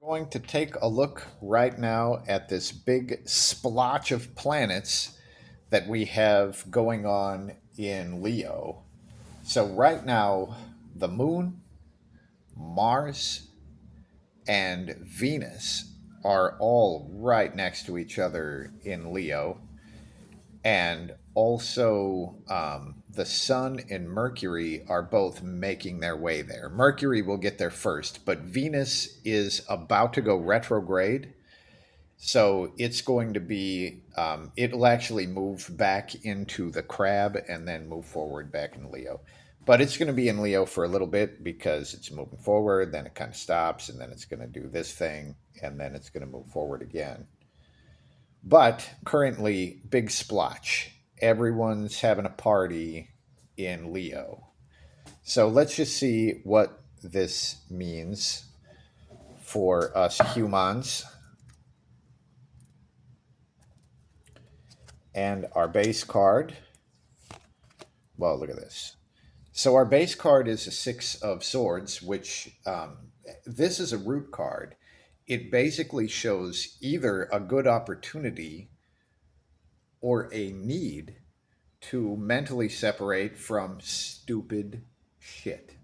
Going to take a look right now at this big splotch of planets that we have going on in Leo. So, right now, the moon, Mars, and Venus are all right next to each other in Leo. And also, the sun and Mercury are both making their way there. Mercury will get there first, but Venus is about to go retrograde. So it's going to be, it'll actually move back into the crab and then move forward back in Leo. But it's going to be in Leo for a little bit because it's moving forward, then it kind of stops, and then it's going to do this thing, and then it's going to move forward again. But currently, big splotch. Everyone's having a party in Leo. So let's just see what this means for us humans and our base card. Well, look at this. So our base card is a six of swords, which this is a root card. It basically shows either a good opportunity or a need to mentally separate from stupid shit.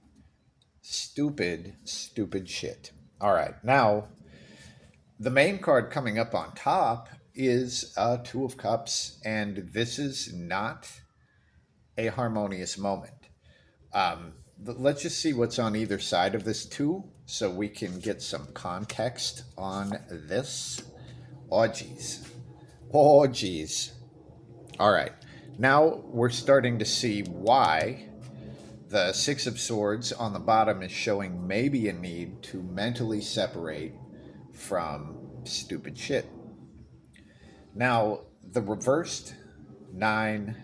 Stupid shit. All right. Now, the main card coming up on top is a Two of Cups, and this is not a harmonious moment. Let's just see what's on either side of this two so we can get some context on this. Oh, geez. Oh, geez. All right. Now we're starting to see why the Six of Swords on the bottom is showing maybe a need to mentally separate from stupid shit. Now, the reversed Nine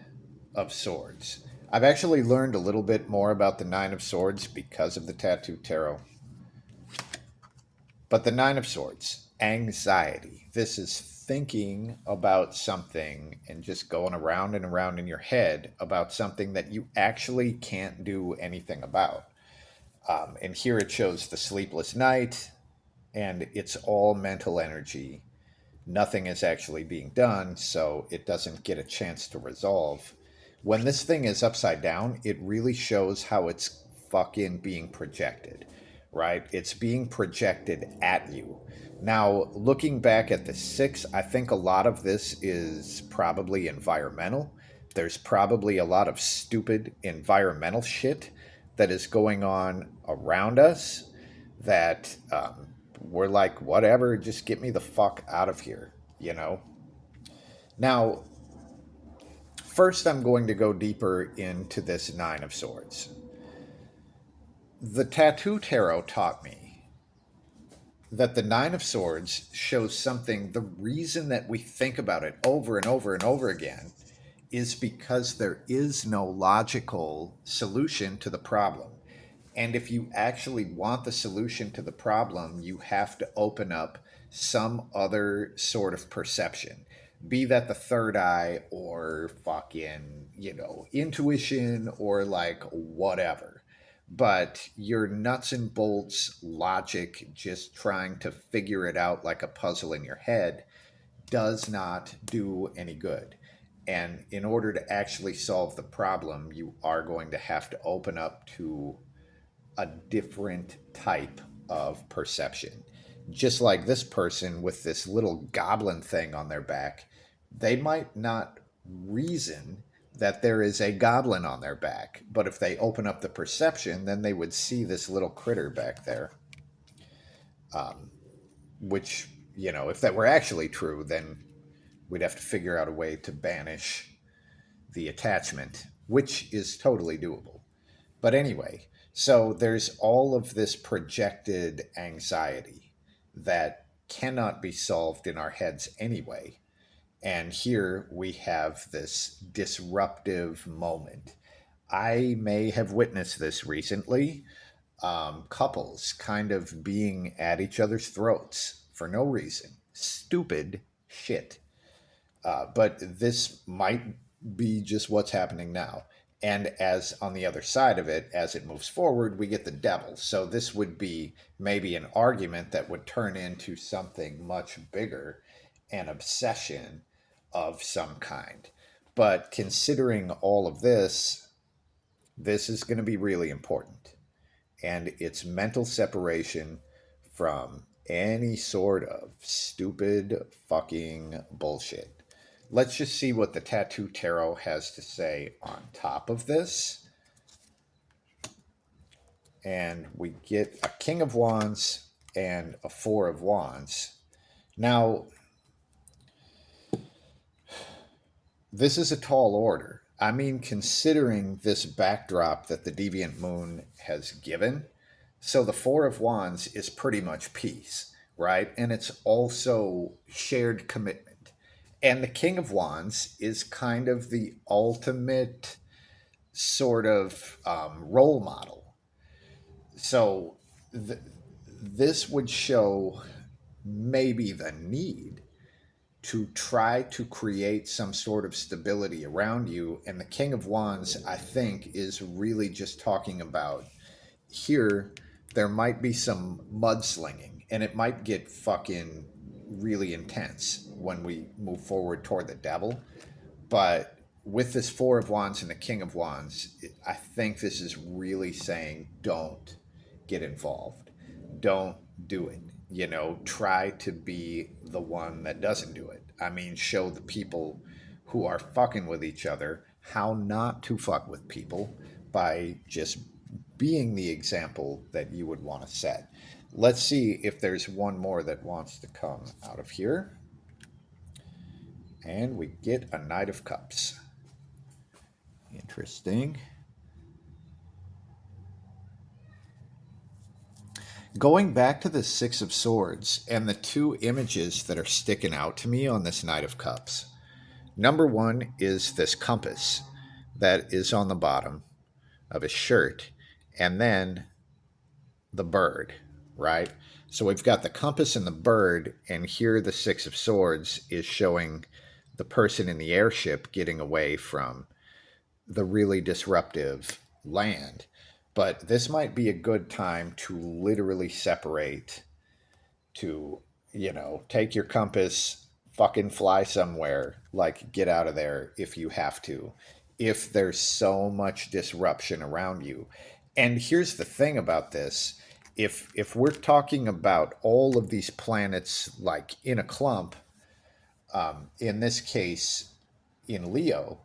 of Swords. I've actually learned a little bit more about the Nine of Swords because of the Tattoo Tarot. But the Nine of Swords, anxiety. This is thinking about something and just going around and around in your head about something that you actually can't do anything about. And here it shows the sleepless night, and it's all mental energy. Nothing is actually being done, so it doesn't get a chance to resolve. When this thing is upside down, it really shows how it's fucking being projected, right? It's being projected at you. Now, looking back at the six, I think a lot of this is probably environmental. There's probably a lot of stupid environmental shit that is going on around us that we're like, whatever, just get me the fuck out of here, you know? Now, first, I'm going to go deeper into this Nine of Swords. The Tattoo Tarot taught me that the Nine of Swords shows something, the reason that we think about it over and over and over again is because there is no logical solution to the problem. And if you actually want the solution to the problem, you have to open up some other sort of perception. Be that the third eye or fucking, intuition or like whatever. But your nuts and bolts logic, just trying to figure it out like a puzzle in your head, does not do any good. And in order to actually solve the problem, you are going to have to open up to a different type of perception. Just like this person with this little goblin thing on their back, they might not reason that there is a goblin on their back, but if they open up the perception, then they would see this little critter back there, which, if that were actually true, then we'd have to figure out a way to banish the attachment, which is totally doable. But anyway, so there's all of this projected anxiety that cannot be solved in our heads anyway. And here we have this disruptive moment. I may have witnessed this recently. Couples kind of being at each other's throats for no reason. Stupid shit. But this might be just what's happening now. And as on the other side of it, as it moves forward, we get the devil. So this would be maybe an argument that would turn into something much bigger, an obsession of some kind. But considering all of this, this is going to be really important. And it's mental separation from any sort of stupid fucking bullshit. Let's just see what the Tattoo Tarot has to say on top of this. And we get a King of Wands and a Four of Wands. Now, this is a tall order. I mean, considering this backdrop that the Deviant Moon has given, so the Four of Wands is pretty much peace, right? And it's also shared commitment. And the King of Wands is kind of the ultimate sort of role model. So th- this would show maybe the need to try to create some sort of stability around you. And the King of Wands, I think, is really just talking about here, there might be some mudslinging and it might get fucking really intense when we move forward toward the devil. But with this Four of Wands and the King of Wands, I think this is really saying don't get involved. Don't do it. You know, try to be the one that doesn't do it. I mean, show the people who are fucking with each other how not to fuck with people by just being the example that you would want to set. Let's see if there's one more that wants to come out of here. And we get a Knight of Cups. Interesting. Going back to the Six of Swords and the two images that are sticking out to me on this Knight of Cups. Number one is this compass that is on the bottom of his shirt, and then the bird, right? So we've got the compass and the bird, and here the Six of Swords is showing the person in the airship getting away from the really disruptive land. But this might be a good time to literally separate, to, you know, take your compass, fucking fly somewhere, like get out of there if you have to, if there's so much disruption around you. And here's the thing about this. If we're talking about all of these planets like in a clump, in this case in Leo,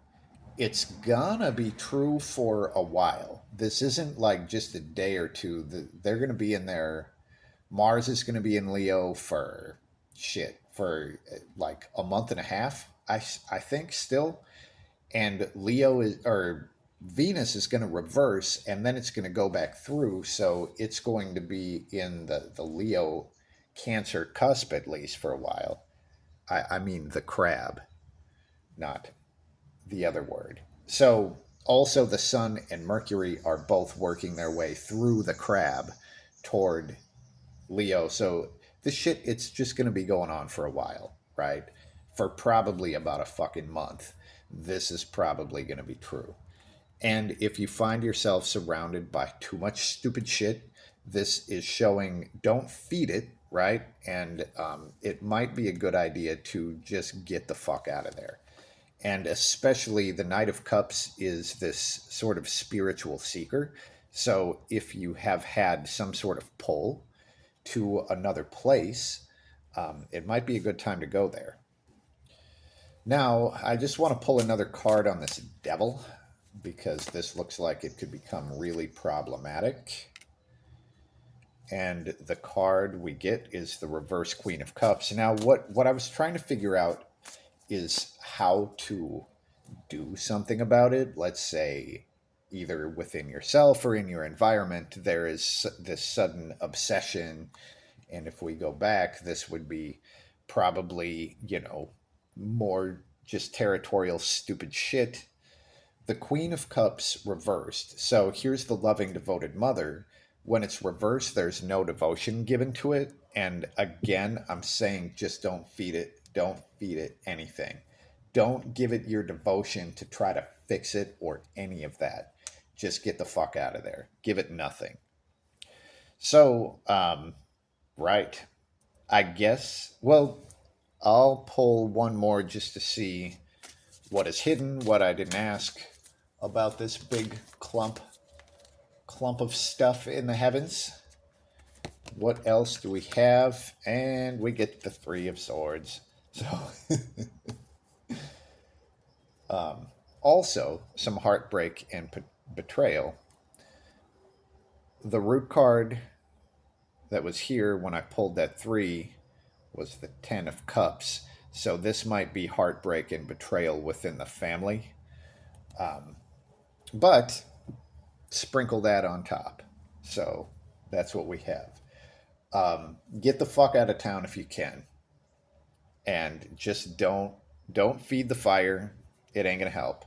it's gonna be true for a while. This isn't like just a day or two. They're gonna be in there. Mars is gonna be in Leo for for like a month and a half. I think still, and Leo is or Venus is going to reverse, and then it's going to go back through. So it's going to be in the Leo Cancer cusp at least for a while. I mean the crab, not the other word. So also the Sun and Mercury are both working their way through the crab toward Leo. So this shit, it's just going to be going on for a while, right? For probably about a fucking month. This is probably going to be true. And if you find yourself surrounded by too much stupid shit, this is showing don't feed it, right? And it might be a good idea to just get the fuck out of there. And especially the Knight of Cups is this sort of spiritual seeker. So if you have had some sort of pull to another place, it might be a good time to go there. Now, I just want to pull another card on this devil because this looks like it could become really problematic. And the card we get is the reverse Queen of Cups. Now, what I was trying to figure out is how to do something about it. Let's say either within yourself or in your environment, there is this sudden obsession. And if we go back, this would be probably, you know, more just territorial, stupid shit. The Queen of Cups reversed. So here's the loving, devoted mother. When it's reversed, there's no devotion given to it. And again, I'm saying just don't feed it. Don't feed it anything. Don't give it your devotion to try to fix it or any of that. Just get the fuck out of there. Give it nothing. So, right. I guess, well, I'll pull one more just to see what is hidden, what I didn't ask about this big clump of stuff in the heavens. What else do we have? And we get the Three of Swords. So, also some heartbreak and betrayal. The root card that was here when I pulled that three was the Ten of Cups. So this might be heartbreak and betrayal within the family. But sprinkle that on top. So that's what we have. Get the fuck out of town if you can, and just don't feed the fire. It ain't gonna help.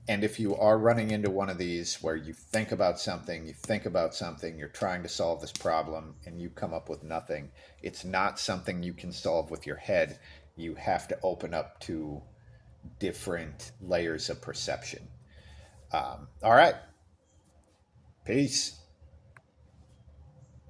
And if you are running into one of these where you think about something, you're trying to solve this problem, and you come up with nothing, it's not something you can solve with your head. You have to open up to different layers of perception. All right. Peace.